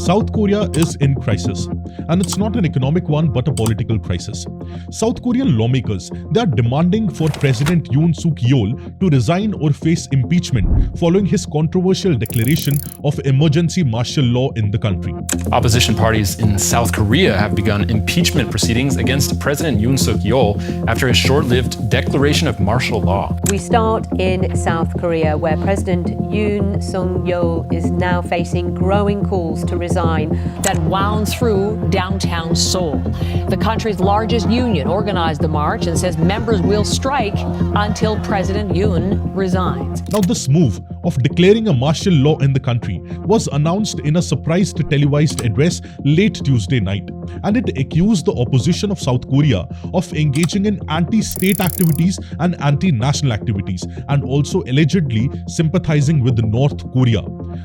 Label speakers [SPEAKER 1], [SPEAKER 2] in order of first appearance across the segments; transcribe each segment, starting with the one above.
[SPEAKER 1] South Korea is in crisis, and it's not an economic one but a political crisis. South Korean lawmakers, they are demanding for President Yoon Suk Yeol to resign or face impeachment following his controversial declaration of emergency martial law in the country.
[SPEAKER 2] Opposition parties in South Korea have begun impeachment proceedings against President Yoon Suk Yeol after his short-lived declaration of martial law.
[SPEAKER 3] We start in South Korea, where President Yoon Suk Yeol is now facing growing calls to resign.
[SPEAKER 4] That wound through downtown Seoul. The country's largest union organized the march and says members will strike until President Yoon resigns.
[SPEAKER 1] Now, this move of declaring a martial law in the country was announced in a surprise televised address late Tuesday night, and it accused the opposition of South Korea of engaging in anti-state activities and anti-national activities, and also allegedly sympathizing with North Korea.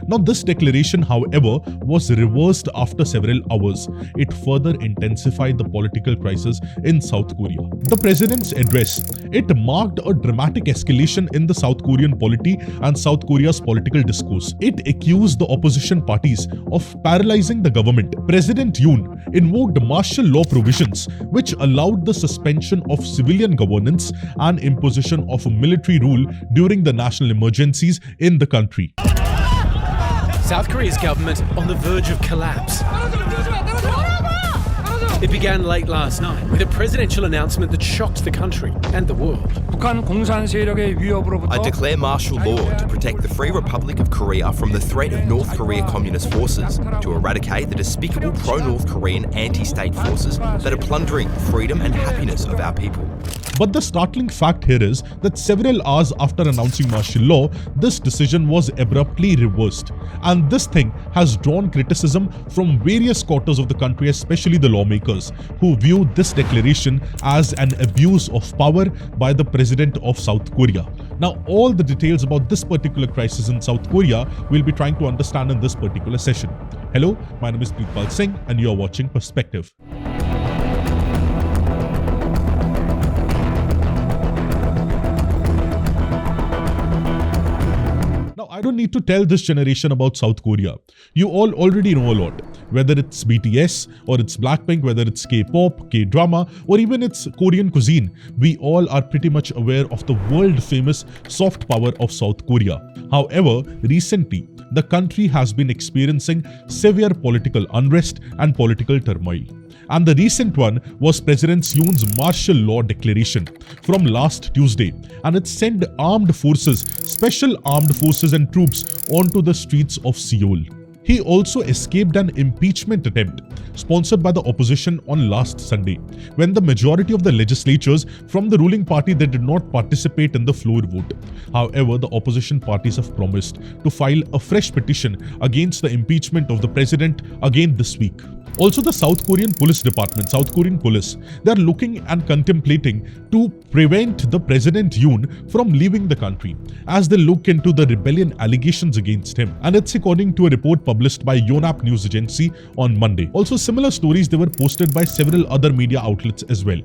[SPEAKER 1] Now, this declaration, however, was reversed after several hours. It further intensified the political crisis in South Korea. The president's address, it marked a dramatic escalation in the South Korean polity and South Korea's political discourse. It accused the opposition parties of paralyzing the government. President Yoon invoked martial law provisions which allowed the suspension of civilian governance and imposition of military rule during the national emergencies in the country.
[SPEAKER 5] South Korea's government on the verge of collapse. It began late last night with a presidential announcement that shocked the country and the world.
[SPEAKER 6] I declare martial law to protect the Free Republic of Korea from the threat of North Korea communist forces, to eradicate the despicable pro-North Korean anti-state forces that are plundering the freedom and happiness of our people.
[SPEAKER 1] But the startling fact here is that several hours after announcing martial law, this decision was abruptly reversed. And this thing has drawn criticism from various quarters of the country, especially the lawmakers, who view this declaration as an abuse of power by the president of South Korea. Now, all the details about this particular crisis in South Korea we'll be trying to understand in this particular session. Hello, my name is Preetpal Singh and you are watching Perspective. I don't need to tell this generation about South Korea. You all already know a lot. Whether it's BTS or it's Blackpink, whether it's K-pop, K-drama, or even it's Korean cuisine, we all are pretty much aware of the world-famous soft power of South Korea. However, recently, the country has been experiencing severe political unrest and political turmoil. And the recent one was President Yoon's martial law declaration from last Tuesday, and it sent armed forces, special armed forces and troops onto the streets of Seoul. He also escaped an impeachment attempt sponsored by the opposition on last Sunday, when the majority of the legislatures from the ruling party, they did not participate in the floor vote. However, the opposition parties have promised to file a fresh petition against the impeachment of the president again this week. Also, the South Korean Police Department, South Korean Police, they are looking and contemplating to prevent the President Yoon from leaving the country as they look into the rebellion allegations against him. And it's according to a report published by Yonhap News Agency on Monday. Also, similar stories, they were posted by several other media outlets as well.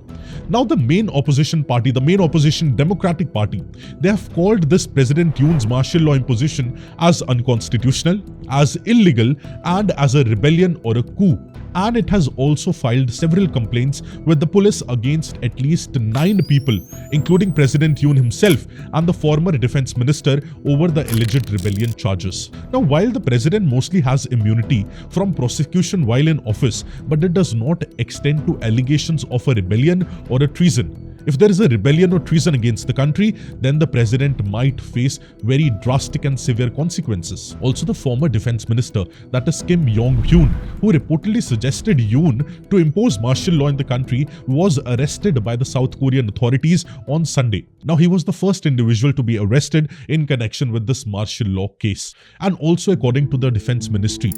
[SPEAKER 1] Now, the main opposition party, the main opposition Democratic Party, they have called this President Yoon's martial law imposition as unconstitutional, as illegal, and as a rebellion or a coup. And it has also filed several complaints with the police against at least 9 people, including President Yoon himself and the former defense minister, over the alleged rebellion charges. Now, while the president mostly has immunity from prosecution while in office, but it does not extend to allegations of a rebellion or a treason. If there is a rebellion or treason against the country, then the president might face very drastic and severe consequences. Also, the former defense minister, that is Kim Yong-hyun, who reportedly suggested Yoon to impose martial law in the country, was arrested by the South Korean authorities on Sunday. Now, he was the first individual to be arrested in connection with this martial law case. And also, according to the defense ministry,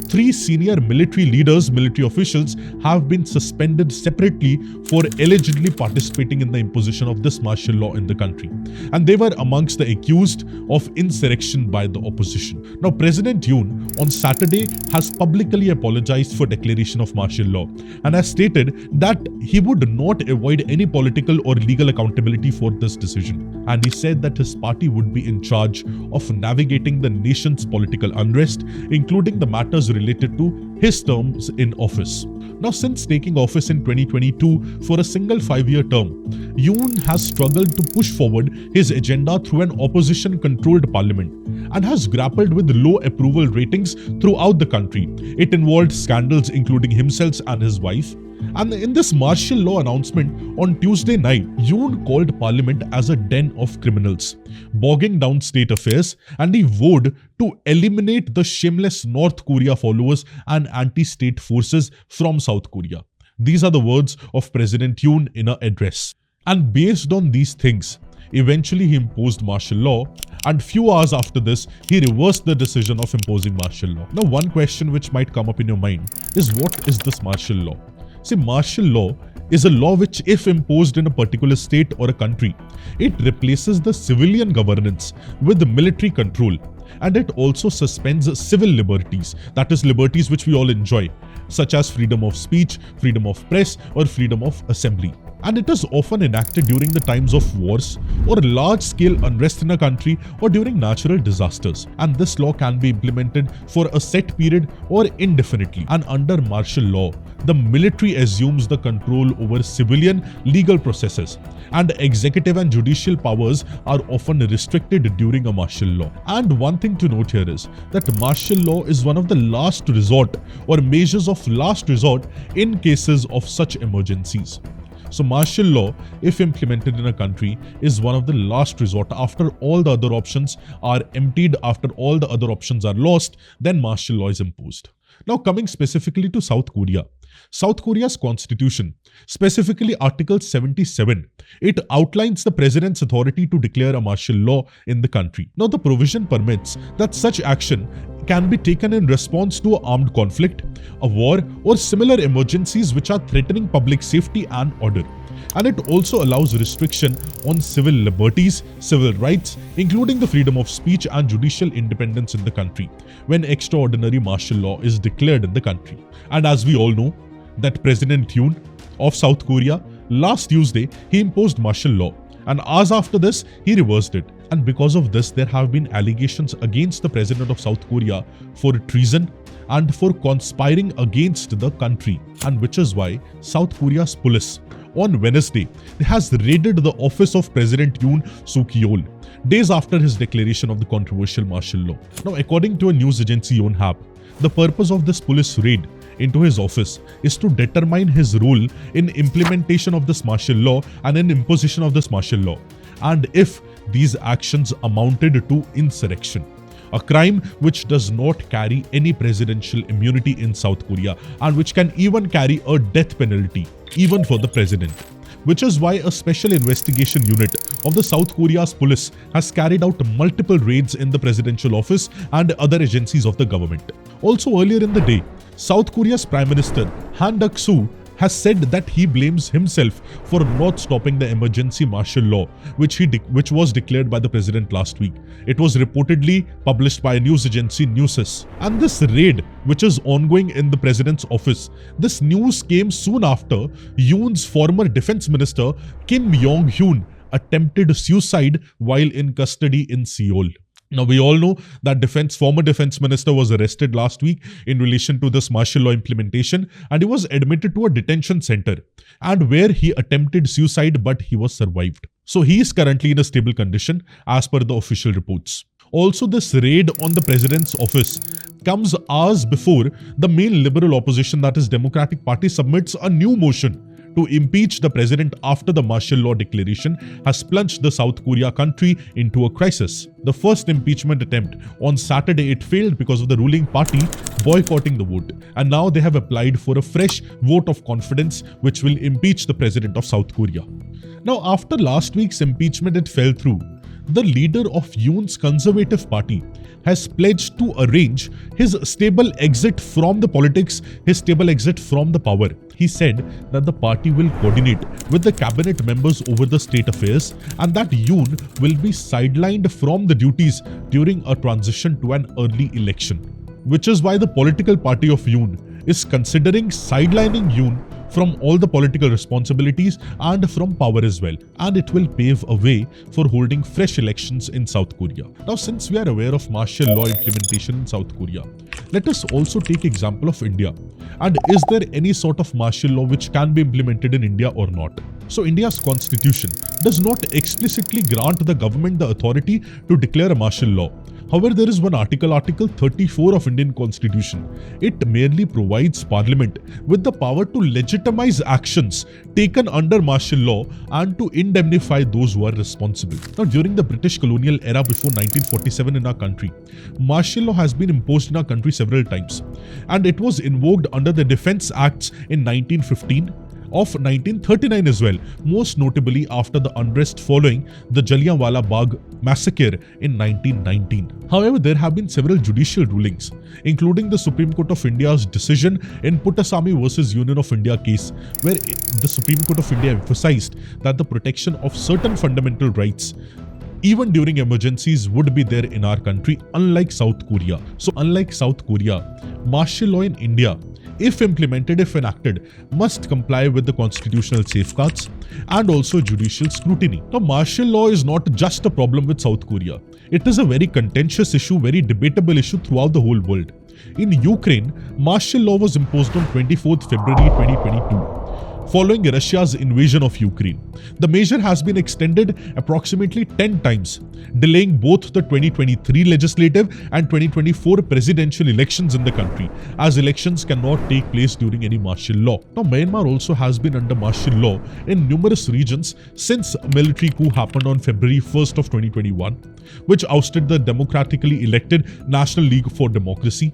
[SPEAKER 1] 3 senior military leaders, military officials, have been suspended separately for allegedly participating participating in the imposition of this martial law in the country. And they were amongst the accused of insurrection by the opposition. Now, President Yoon on Saturday has publicly apologized for declaration of martial law and has stated that he would not avoid any political or legal accountability for this decision. And he said that his party would be in charge of navigating the nation's political unrest, including the matters related to his terms in office. Now, since taking office in 2022 for a single 5-year term, Yoon has struggled to push forward his agenda through an opposition-controlled parliament and has grappled with low approval ratings throughout the country. It involved scandals including himself and his wife. And in this martial law announcement on Tuesday night, Yoon called Parliament as a den of criminals, bogging down state affairs, and he vowed to eliminate the shameless North Korea followers and anti-state forces from South Korea. These are the words of President Yoon in an address. And based on these things, eventually he imposed martial law, and few hours after this, he reversed the decision of imposing martial law. Now, one question which might come up in your mind is, what is this martial law? See, martial law is a law which, if imposed in a particular state or a country, it replaces the civilian governance with the military control, and it also suspends civil liberties, that is, liberties which we all enjoy, such as freedom of speech, freedom of press, or freedom of assembly. And it is often enacted during the times of wars or large-scale unrest in a country or during natural disasters. And this law can be implemented for a set period or indefinitely. And under martial law, the military assumes the control over civilian legal processes, and executive and judicial powers are often restricted during a martial law. And one thing to note here is that martial law is one of the last resort or measures of last resort in cases of such emergencies. So martial law, if implemented in a country, is one of the last resort. After all the other options are emptied, after all the other options are lost, then martial law is imposed. Now, coming specifically to South Korea. South Korea's constitution, specifically Article 77, it outlines the president's authority to declare a martial law in the country. Now, the provision permits that such action can be taken in response to an armed conflict, a war, or similar emergencies which are threatening public safety and order. And it also allows restriction on civil liberties, civil rights, including the freedom of speech and judicial independence in the country, when extraordinary martial law is declared in the country. And as we all know, that President Yoon of South Korea, last Tuesday, he imposed martial law. And hours after this, he reversed it. And because of this, there have been allegations against the president of South Korea for treason and for conspiring against the country. And which is why South Korea's police on Wednesday has raided the office of President Yoon Suk-yeol, days after his declaration of the controversial martial law. Now, according to a news agency Yonhap, the purpose of this police raid into his office is to determine his role in implementation of this martial law and in imposition of this martial law, and if these actions amounted to insurrection, a crime which does not carry any presidential immunity in South Korea and which can even carry a death penalty, even for the president. Which is why a special investigation unit of the South Korea's police has carried out multiple raids in the presidential office and other agencies of the government. Also, earlier in the day, South Korea's Prime Minister Han Duck-soo has said that he blames himself for not stopping the emergency martial law, which was declared by the president last week. It was reportedly published by a news agency, Newsys. And this raid, which is ongoing in the president's office, this news came soon after Yoon's former defense minister, Kim Yong-hyun, attempted suicide while in custody in Seoul. Now, we all know that former defense minister was arrested last week in relation to this martial law implementation, and he was admitted to a detention center, and where he attempted suicide, but he was survived. So he is currently in a stable condition as per the official reports. Also, this raid on the president's office comes hours before the main liberal opposition, that is Democratic Party, submits a new motion to impeach the president after the martial law declaration has plunged the South Korea country into a crisis. The first impeachment attempt on Saturday, it failed because of the ruling party boycotting the vote. And now they have applied for a fresh vote of confidence which will impeach the president of South Korea. Now, after last week's impeachment, it fell through. The leader of Yoon's Conservative Party has pledged to arrange his stable exit from the politics, his stable exit from the power. He said that the party will coordinate with the cabinet members over the state affairs and that Yoon will be sidelined from the duties during a transition to an early election. Which is why the political party of Yoon is considering sidelining Yoon from all the political responsibilities and from power as well, and it will pave a way for holding fresh elections in South Korea. Now, since we are aware of martial law implementation in South Korea, let us also take example of India. And is there any sort of martial law which can be implemented in India or not? So India's constitution does not explicitly grant the government the authority to declare a martial law. However, there is one article, Article 34 of Indian Constitution. It merely provides Parliament with the power to legitimize actions taken under martial law and to indemnify those who are responsible. Now, during the British colonial era before 1947 in our country, martial law has been imposed in our country several times, and it was invoked under the Defence Acts in 1915. Of 1939 as well, most notably after the unrest following the Jallianwala Bagh massacre in 1919. However, there have been several judicial rulings, including the Supreme Court of India's decision in Puttasamy versus Union of India case, where the Supreme Court of India emphasized that the protection of certain fundamental rights even during emergencies would be there in our country, unlike South Korea. So unlike South Korea, martial law in India, if implemented, if enacted, must comply with the constitutional safeguards and also judicial scrutiny. Now, martial law is not just a problem with South Korea. It is a very contentious issue, very debatable issue throughout the whole world. In Ukraine, martial law was imposed on 24th February 2022. Following Russia's invasion of Ukraine. The measure has been extended approximately 10 times, delaying both the 2023 legislative and 2024 presidential elections in the country, as elections cannot take place during any martial law. Now, Myanmar also has been under martial law in numerous regions since a military coup happened on February 1st of 2021, which ousted the democratically elected National League for Democracy.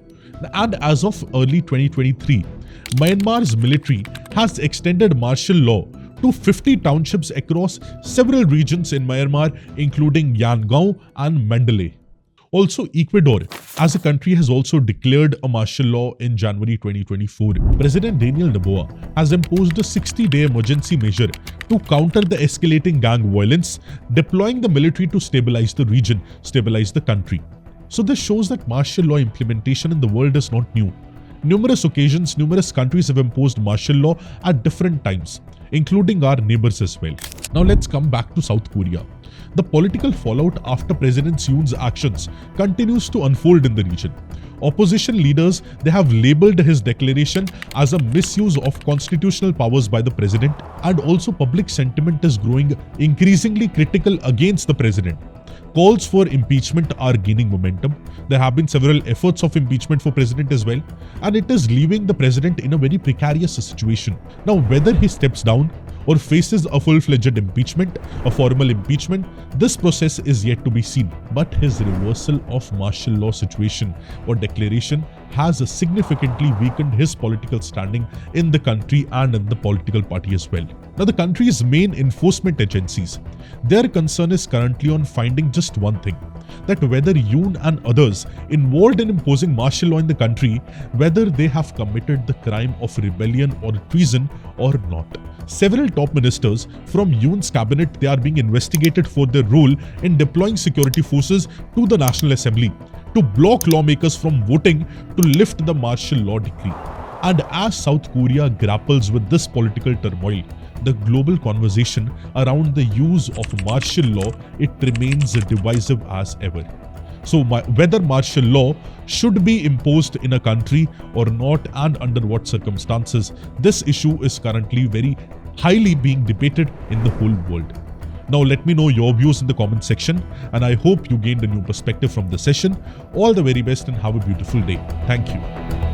[SPEAKER 1] And as of early 2023, Myanmar's military has extended martial law to 50 townships across several regions in Myanmar, including Yangon and Mandalay. Also, Ecuador, as a country, has also declared a martial law in January 2024. President Daniel Noboa has imposed a 60-day emergency measure to counter the escalating gang violence, deploying the military to stabilize the region, stabilize the country. So this shows that martial law implementation in the world is not new. Numerous occasions, numerous countries have imposed martial law at different times, including our neighbors as well. Now let's come back to South Korea. The political fallout after President Yoon's actions continues to unfold in the region. Opposition leaders, they have labelled his declaration as a misuse of constitutional powers by the president, and also public sentiment is growing increasingly critical against the president. Calls for impeachment are gaining momentum. There have been several efforts of impeachment for president as well, and it is leaving the president in a very precarious situation. Now, whether he steps down or faces a full-fledged impeachment, a formal impeachment, this process is yet to be seen. But his reversal of martial law situation or declaration has significantly weakened his political standing in the country and in the political party as well. Now, the country's main enforcement agencies, their concern is currently on finding just one thing, that whether Yoon and others involved in imposing martial law in the country, whether they have committed the crime of rebellion or treason or not. Several top ministers from Yoon's cabinet, they are being investigated for their role in deploying security forces to the National Assembly to block lawmakers from voting to lift the martial law decree. And as South Korea grapples with this political turmoil, the global conversation around the use of martial law, it remains divisive as ever. So whether martial law should be imposed in a country or not, and under what circumstances, this issue is currently very highly being debated in the whole world. Now let me know your views in the comment section, and I hope you gained a new perspective from the session. All the very best and have a beautiful day. Thank you.